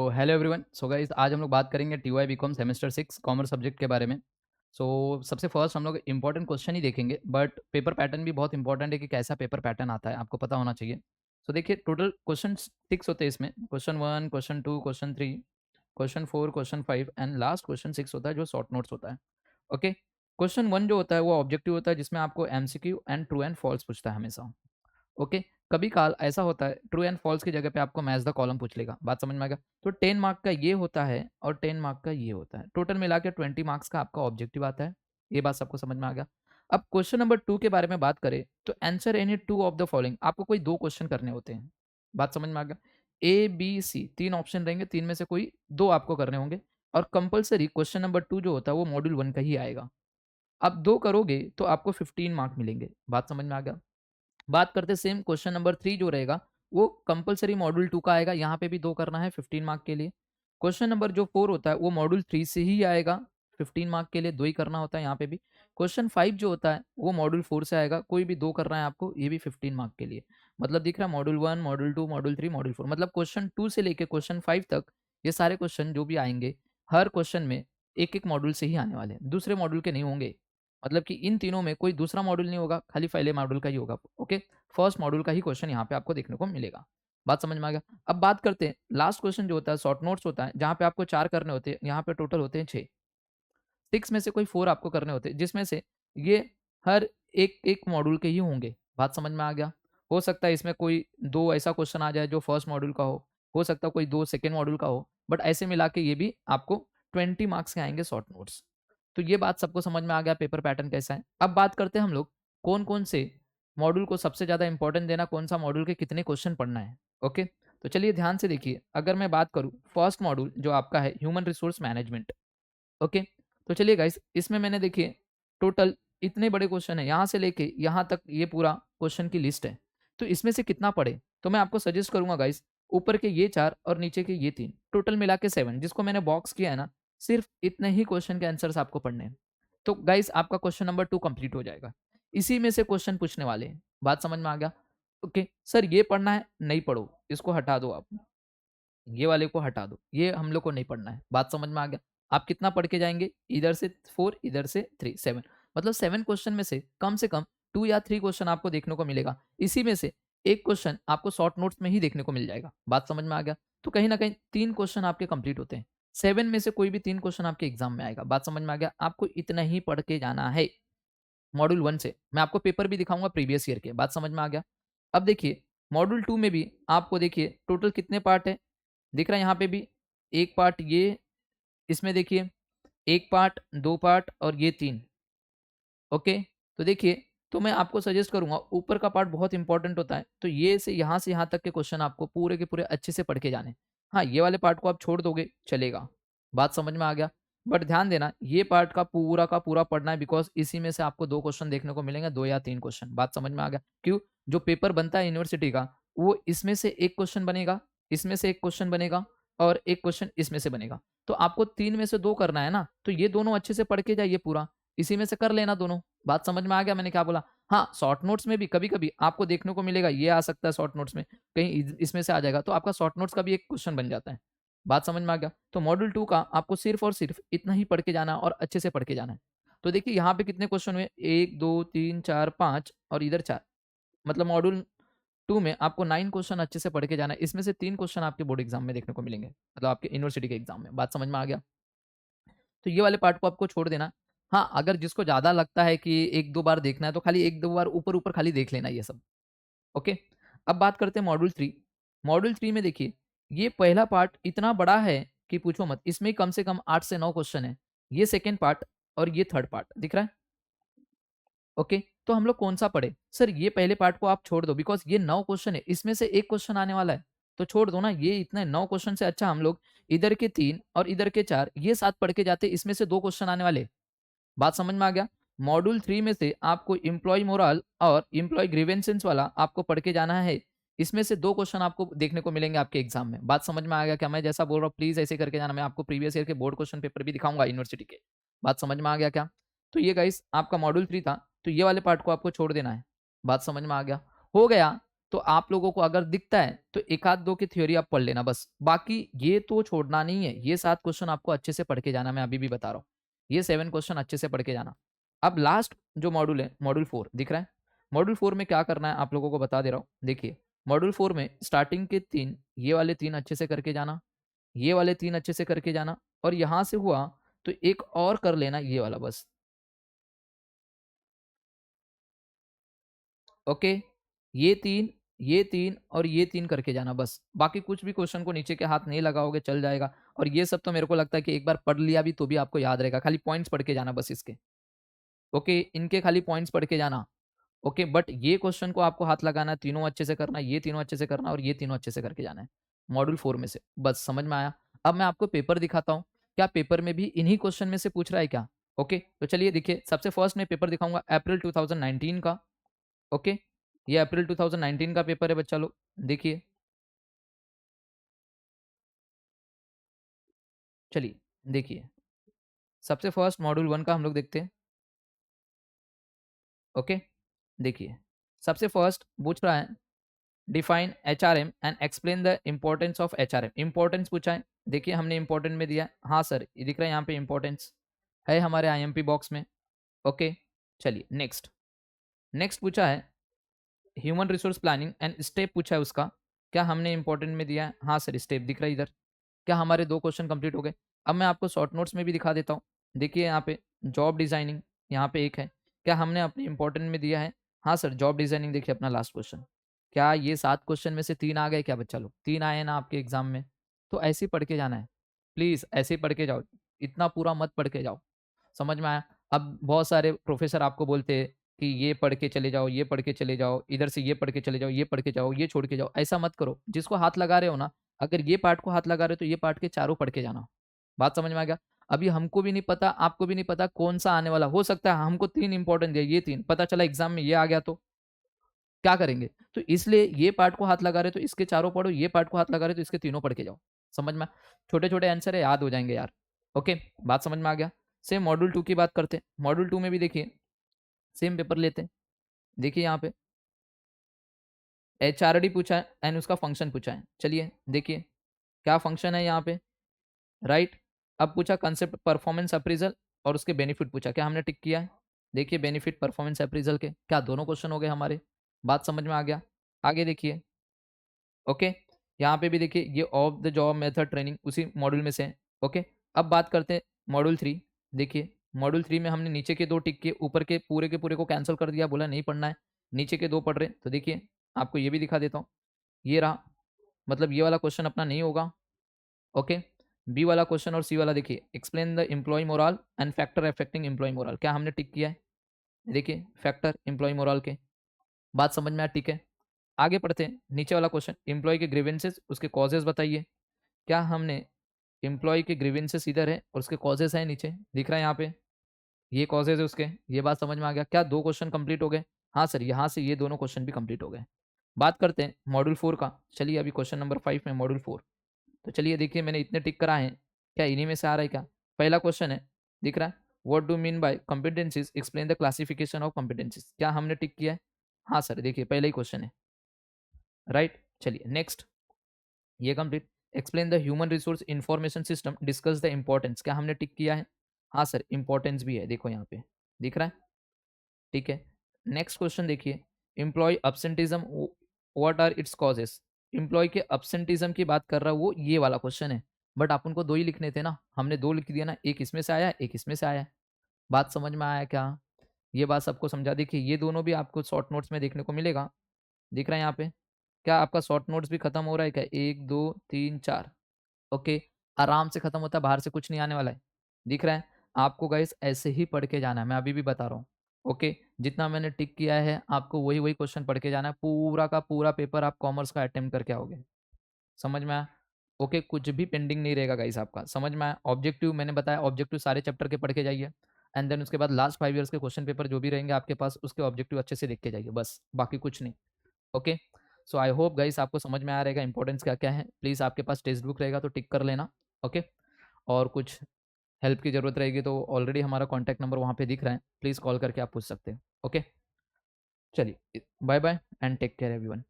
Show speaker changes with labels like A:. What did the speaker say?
A: Hello everyone. So guys, आज हम लोग बात करेंगे TY BCom semester 6 commerce subject के बारे में। सबसे फर्स्ट हम लोग इंपॉर्टेंट क्वेश्चन ही देखेंगे, बट पेपर पैटर्न भी बहुत इंपॉर्टेंट है कि कैसा पेपर पैटर्न आता है, आपको पता होना चाहिए। देखिए, टोटल क्वेश्चन 6 होते हैं इसमें। Question 1, question 2, question 3, question 4, question 5 and last question 6 होता है जो शॉर्ट नोट्स होता है। ओके। क्वेश्चन 1 जो होता है वो ऑब्जेक्टिव होता है, जिसमें आपको MCQ and true and false पूछता है हमेशा। ओके। कभी काल ऐसा होता है ट्रू एंड फॉल्स की जगह पे आपको मैच द कॉलम पूछ लेगा। बात समझ में आ गया? तो 10 मार्क का ये होता है और 10 मार्क का ये होता है। टोटल मिला के 20 मार्क्स का आपका ऑब्जेक्टिव आता है। ये बात सबको समझ में आ गया? अब क्वेश्चन नंबर 2 के बारे में बात करें तो answer any 2 of the following. आपको कोई 2 क्वेश्चन करने होते हैं। बात समझ में आ गया? ए, बी, सी 3 ऑप्शन रहेंगे, 3 में से कोई 2 आपको करने होंगे और कंपल्सरी क्वेश्चन नंबर 2 जो होता है वो मॉड्यूल 1 का ही आएगा। अब 2 करोगे तो आपको 15 मार्क मिलेंगे। बात समझ में आ गया? बात करते सेम क्वेश्चन नंबर 3 जो रहेगा, वो कंपल्सरी मॉड्यूल 2 का आएगा। यहाँ पे भी 2 करना है 15 मार्क के लिए। क्वेश्चन नंबर जो 4 होता है वो मॉड्यूल 3 से ही आएगा, 15 मार्क के लिए 2 ही करना होता है यहाँ पे भी। क्वेश्चन 5 जो होता है वो मॉड्यूल 4 से आएगा, कोई भी 2 करना है आपको, ये भी 15 मार्क के लिए। मतलब दिख रहा है मॉड्यूल 1, मॉड्यूल 2, मॉड्यूल 3, मॉड्यूल 4। मतलब क्वेश्चन 2 से लेके क्वेश्चन 5 तक ये सारे क्वेश्चन जो भी आएँगे, हर क्वेश्चन में एक-एक मॉड्यूल से ही आने वाले हैं, दूसरे मॉड्यूल के नहीं होंगे। मतलब कि इन तीनों में कोई दूसरा मॉड्यूल नहीं होगा, खाली पहले मॉड्यूल का ही होगा। ओके। फर्स्ट मॉड्यूल का ही क्वेश्चन यहाँ पे आपको देखने को मिलेगा। बात समझ में आ गया? अब बात करते हैं लास्ट क्वेश्चन जो होता है शॉर्ट नोट्स होता है, जहाँ पे आपको 4 करने होते हैं, यहाँ पे टोटल होते हैं 6। 6 में से कोई 4 आपको करने होते हैं, जिसमें से ये हर एक मॉड्यूल के ही होंगे। बात समझ में आ गया? हो सकता है इसमें कोई 2 ऐसा क्वेश्चन आ जाए जो फर्स्ट मॉड्यूल का हो सकता है कोई 2 सेकंड मॉड्यूल का हो, बट ऐसे मिला के ये भी आपको 20 मार्क्स के आएँगे शॉर्ट नोट्स। तो ये बात सबको समझ में आ गया पेपर पैटर्न कैसा है। अब बात करते हैं हम लोग कौन-कौन से मॉड्यूल को सबसे ज़्यादा इम्पोर्टेंट देना, कौन-सा मॉड्यूल के कितने क्वेश्चन पढ़ना है। ओके। तो चलिए ध्यान से देखिए, अगर मैं बात करूँ फर्स्ट मॉड्यूल जो आपका है ह्यूमन रिसोर्स मैनेजमेंट। ओके। तो चलिए गाइस, इसमें मैंने देखिए टोटल इतने बड़े क्वेश्चन है, यहाँ से लेके यहाँ तक ये पूरा क्वेश्चन की लिस्ट है। तो इसमें से कितना पढ़े? तो मैं आपको सजेस्ट करूँगा गाइस, ऊपर के ये 4 और नीचे के ये 3 टोटल मिला के 7 जिसको मैंने बॉक्स किया है ना, सिर्फ इतने ही क्वेश्चन के आंसर्स आपको पढ़ने हैं। तो गाइस आपका क्वेश्चन नंबर 2 कंप्लीट हो जाएगा। इसी में से क्वेश्चन पूछने वाले हैं। बात समझ में आ गया? ओके, सर ये पढ़ना है, नहीं पढ़ो, इसको हटा दो आप। ये वाले को हटा दो, ये हम लोग को नहीं पढ़ना है। बात समझ में आ गया? आप कितना पढ़ के जाएँगे? इधर से 4, इधर से 3, 7। मतलब 7 क्वेश्चन में से कम 2 या 3 क्वेश्चन आपको देखने को मिलेगा। इसी में से 1 क्वेश्चन आपको शॉर्ट नोट्स में ही देखने को मिल जाएगा। बात समझ में आ गया? तो कहीं न कहीं 3 क्वेश्चन आपके कंप्लीट होते हैं। 7 में से कोई भी 3 क्वेश्चन आपके एग्ज़ाम में आएगा। बात समझ में आ गया? आपको इतना ही पढ़ के जाना है, मॉड्यूल 1 से। मैं आपको पेपर भी दिखाऊँगा प्रीवियस ईयर के। बात समझ में आ गया? अब देखिए, मॉड्यूल 2 में भी आपको देखिए टोटल कितने पार्ट हैं? दिख रहा है यहाँ पे भी, 1 पार्ट ये, इसमें देखिए 1 पार्ट, 2 पार्ट और ये 3। ओके। तो देखिए, तो मैं आपको सजेस्ट करूँगा, ऊपर का पार्ट बहुत इंपॉर्टेंट होता है, तो ये से यहाँ तक के क्वेश्चन आपको पूरे के पूरे अच्छे से पढ़ के जाने हैं। हाँ, ये वाले पार्ट को आप छोड़ दोगे चलेगा। बात समझ में आ गया? बट ध्यान देना, ये पार्ट का पूरा पढ़ना है, बिकॉज़ इसी में से आपको 2 क्वेश्चन देखने को मिलेंगे, 2 या 3 क्वेश्चन। बात समझ में आ गया? क्यों? जो पेपर बनता है यूनिवर्सिटी का, वो इसमें से 1 क्वेश्चन बनेगा, इसमें से 1 क्वेश्चन बनेगा और 1 क्वेश्चन इसमें से बनेगा। तो आपको 3 में से 2 करना है ना, तो ये दोनों अच्छे से पढ़ के जाइए पूरा। इसी में से कर लेना दोनों। बात समझ में आ गया मैंने क्या बोला? हाँ, शॉर्ट नोट्स में भी कभी-कभी आपको देखने को मिलेगा, ये आ सकता है शॉर्ट नोट्स में, कहीं इसमें से आ जाएगा, तो आपका शॉर्ट नोट्स का भी एक क्वेश्चन बन जाता है। बात समझ में आ गया? तो मॉड्यूल 2 का आपको सिर्फ़ और सिर्फ़ इतना ही पढ़ के जाना है और अच्छे से पढ़ के जाना है। तो देखिए यहाँ पे कितने क्वेश्चन हुए, 1, 2, 3, 4, 5 और इधर 4। मतलब मॉड्यूल 2 में आपको 9 क्वेश्चन अच्छे से पढ़ के जाना है। इसमें से 3 क्वेश्चन आपके बोर्ड एग्ज़ाम में देखने को मिलेंगे, मतलब आपके यूनिवर्सिटी के एग्ज़ाम में। बात समझ में आ गया? तो ये वाले पार्ट को आपको छोड़ देना। हाँ, अगर जिसको ज़्यादा लगता है कि 1-2 बार देखना है, तो खाली 1-2 बार ऊपर-ऊपर खाली देख लेना ये सब। ओके। अब बात करते हैं मॉड्यूल 3। मॉड्यूल 3 में देखिए, ये पहला पार्ट इतना बड़ा है कि पूछो मत। इसमें कम से कम 8 से 9 क्वेश्चन है। ये सेकंड पार्ट और ये थर्ड पार्ट दिख रहा है? ओके। तो हम लोग कौन-सा पढ़ें? सर ये पहले पार्ट को आप छोड़ दो, बिकॉज़ ये 9 क्वेश्चन है, इसमें से 1 क्वेश्चन आने वाला है। तो छोड़ दो ना, ये इतने 9 क्वेश्चन से अच्छा हम लोग इधर के 3 और इधर के 4 ये 7 पढ़ के जाते, इसमें से 2 क्वेश्चन आने वाले। बात समझ में आ गया? मॉड्यूल 3 में से आपको एम्प्लॉयी मोरल और एम्प्लॉयी ग्रीवेंसेस वाला आपको पढ़ के जाना है। इसमें से 2 क्वेश्चन आपको देखने को मिलेंगे आपके एग्ज़ाम में। बात समझ में आ गया क्या? मैं जैसा बोल रहा हूँ प्लीज़ ऐसे करके जाना। मैं आपको प्रीवियस ईयर के बोर्ड क्वेश्चन पेपर भी दिखाऊँगा यूनिवर्सिटी के। बात समझ में आ गया क्या? तो ये गाइस आपका मॉड्यूल 3 था, तो ये वाले पार्ट को आपको छोड़ देना है। बात समझ में आ गया? हो गया, तो आप लोगों को अगर दिखता है तो एक आध दो की थ्योरी आप पढ़ लेना बस, बाकी ये तो छोड़ना नहीं है। ये 7 क्वेश्चन आपको अच्छे से पढ़ के जाना, मैं अभी भी बता रहा हूँ। ये 7 क्वेश्चन अच्छे से पढ़ के जाना। अब लास्ट जो मॉड्यूल है, मॉड्यूल 4 दिख रहा है। मॉड्यूल 4 में क्या करना है आप लोगों को बता दे रहा हूँ। देखिए मॉड्यूल 4 में स्टार्टिंग के 3, ये वाले 3 अच्छे से करके जाना, ये वाले 3 अच्छे से करके जाना, और यहाँ से हुआ तो एक और कर लेना ये वाला बस। ओके, ये 3 और ये 3 करके जाना बस। बाकी कुछ भी क्वेश्चन को नीचे के हाथ नहीं लगाओगे चल जाएगा। और ये सब तो मेरे को लगता है कि एक बार पढ़ लिया भी तो भी आपको याद रहेगा, खाली पॉइंट्स पढ़ के जाना बस इसके। ओके, इनके खाली पॉइंट्स पढ़ के जाना। ओके, बट ये क्वेश्चन को आपको हाथ लगाना है, तीनों अच्छे से करना, ये तीनों अच्छे से करना और ये तीनों अच्छे से करके जाना है मॉड्यूल 4 में से। बस समझ में आया? अब मैं आपको पेपर दिखाता हूँ, क्या पेपर में भी इन्हीं क्वेश्चन में से पूछ रहा है क्या? ओके, तो चलिए देखिए, सबसे फर्स्ट मैं पेपर दिखाऊंगा अप्रैल 2019 का। ओके, ये अप्रैल 2019 का पेपर है बच्चा लोग, देखिए। चलिए देखिए, सबसे फर्स्ट मॉड्यूल 1 का हम लोग देखते हैं। ओके, देखिए सबसे फर्स्ट पूछ रहा है define HRM and explain the importance of HRM. Importance पूछा है, देखिए हमने इंपॉर्टेंट में दिया है। हाँ सर, ये दिख रहा है यहाँ पे इंपॉर्टेंस है हमारे आईएमपी बॉक्स में। ओके, चलिए नेक्स्ट। नेक्स्ट पूछा है human resource planning and step पूछा है उसका, क्या हमने इंपॉर्टेंट में दिया है? हाँ सर, स्टेप दिख रहा है इधर। क्या हमारे 2 क्वेश्चन कंप्लीट हो गए? अब मैं आपको शॉर्ट नोट्स में भी दिखा देता हूँ। देखिए यहाँ पे जॉब डिजाइनिंग यहाँ पे एक है, क्या हमने अपने इंपॉर्टेंट में दिया है? हाँ सर, जॉब डिजाइनिंग देखिए अपना लास्ट क्वेश्चन। क्या ये 7 क्वेश्चन में से 3 आ गए क्या बच्चा लोग? 3 आए हैं ना आपके एग्जाम में? तो ऐसे ही पढ़ के जाना है, प्लीज ऐसे ही पढ़ के जाओ, इतना पूरा मत पढ़ के जाओ। समझ में आया? अब बहुत सारे प्रोफेसर आपको बोलते हैं कि ये पढ़ के चले जाओ, ये पढ़ के चले जाओ, इधर से ये पढ़ के चले जाओ, ये पढ़ के जाओ, ये छोड़ के जाओ। ऐसा मत करो। जिसको हाथ लगा रहे हो ना, अगर ये पार्ट को हाथ लगा रहे हो तो ये पार्ट के चारों पढ़ के जाना। बात समझ में आ गया? अभी हमको भी नहीं पता, आपको भी नहीं पता कौन सा आने वाला। हो सकता है हमको 3 इंपॉर्टेंट दिया, ये 3 पता चला एग्जाम में ये आ गया तो क्या करेंगे? तो इसलिए ये पार्ट को हाथ लगा रहे हो तो इसके चारों पढ़ो, ये पार्ट को हाथ लगा रहे हो तो इसके तीनों पढ़ के जाओ। समझ में? छोटे-छोटे आंसर है, याद हो जाएंगे यार। ओके, बात समझ में आ गया? सेम मॉड्यूल 2 की बात करते हैं। मॉड्यूल 2 में भी देखिए सेम पेपर लेते हैं। देखिए यहाँ पे एचआरडी पूछा है एंड उसका फंक्शन पूछा है। चलिए देखिए क्या फंक्शन है यहाँ पे, राइट। अब पूछा कंसेप्ट परफॉर्मेंस अप्रीजल और उसके बेनिफिट पूछा, क्या हमने टिक किया है? देखिए बेनिफिट परफॉर्मेंस अप्रीजल के, क्या दोनों क्वेश्चन हो गए हमारे। बात समझ में आ गया? आगे देखिए। ओके, यहाँ पे भी देखिए ये of the job method training उसी मॉड्यूल में से है। ओके, अब बात करते हैं मॉड्यूल 3। देखिए मॉड्यूल 3 में हमने नीचे के 2 टिक किए, ऊपर के पूरे को कैंसिल कर दिया, बोला नहीं पढ़ना है, नीचे के 2 पढ़ रहे। तो देखिए आपको ये भी दिखा देता हूँ, ये रहा, मतलब ये वाला क्वेश्चन अपना नहीं होगा। ओके, बी वाला क्वेश्चन और सी वाला देखिए explain the employee morale and factor affecting employee morale, क्या हमने टिक किया है? देखिए फैक्टर एम्प्लॉय मोरल के। बात समझ में आया? ठीक है, आगे पढ़ते हैं। नीचे वाला क्वेश्चन एम्प्लॉय के ग्रीवेंसेस उसके कॉजेज बताइए, क्या हमने एम्प्लॉय के ग्रीवेंसेस इधर है और उसके कॉजेज है नीचे, दिख रहा है यहाँ पे, ये कॉजेज है उसके। ये बात समझ में आ गया? क्या 2 क्वेश्चन कंप्लीट हो गए? हाँ सर, यहाँ से ये दोनों क्वेश्चन भी कंप्लीट हो गए। बात करते हैं मॉड्यूल 4 का। चलिए अभी क्वेश्चन नंबर 5 में मॉड्यूल 4। तो चलिए देखिए मैंने इतने टिक कराए हैं, क्या इन्हीं में से आ रहा है क्या? पहला क्वेश्चन है, दिख रहा है, what do mean by competencies, explain the classification of competencies, क्या हमने टिक किया है? हाँ सर, देखिए पहला ही क्वेश्चन है, राइट। चलिए नेक्स्ट, ये complete. Explain the human resource information system, discuss the importance, क्या हमने टिक किया है? हाँ सर, इंपॉर्टेंस भी है, देखो यहाँ पे दिख रहा है, ठीक है। नेक्स्ट क्वेश्चन देखिए, employ absenteeism what are its causes, employ के अब्सेंटिज्म की बात कर रहा हूँ, वो ये वाला क्वेश्चन है। बट आप उनको 2 ही लिखने थे ना, हमने 2 लिख दिया ना, एक इसमें से आया है, एक इसमें से आया है। बात समझ में आया क्या? ये बात सबको समझा। देखिए ये दोनों भी आपको शॉर्ट नोट्स में देखने को मिलेगा, दिख रहा है यहाँ पे। क्या आपका शॉर्ट नोट्स भी खत्म हो रहा है क्या? 1 2 3 4। ओके, आराम से खत्म होता है, बाहर से कुछ नहीं आने वाला है, दिख रहा है। आपको गाइस ऐसे ही पढ़ के जाना है, मैं अभी भी बता रहा हूँ। ओके, जितना मैंने टिक किया है आपको वही वही क्वेश्चन पढ़ के जाना है, पूरा का पूरा पेपर आप कॉमर्स का अटेम्प्ट करके आओगे। समझ में आया? ओके, कुछ भी पेंडिंग नहीं रहेगा गाइस आपका। समझ में आया? ऑब्जेक्टिव मैंने बताया, ऑब्जेक्टिव सारे चैप्टर के पढ़ के जाइए एंड देन उसके बाद लास्ट 5 ईयर्स के क्वेश्चन पेपर जो भी रहेंगे आपके पास, उसके ऑब्जेक्टिव अच्छे से देख के जाइए, बस बाकी कुछ नहीं। Okay, so I hope guys आपको समझ में आ रहेगा इंपॉर्टेंस क्या क्या है। प्लीज़ आपके पास टेक्स्ट बुक रहेगा तो टिक कर लेना। ओके, और कुछ हेल्प की ज़रूरत रहेगी तो ऑलरेडी हमारा कॉन्टैक्ट नंबर वहाँ पे दिख रहा है, प्लीज़ कॉल करके आप पूछ सकते हैं। ओके, चलिए bye bye and take care everyone.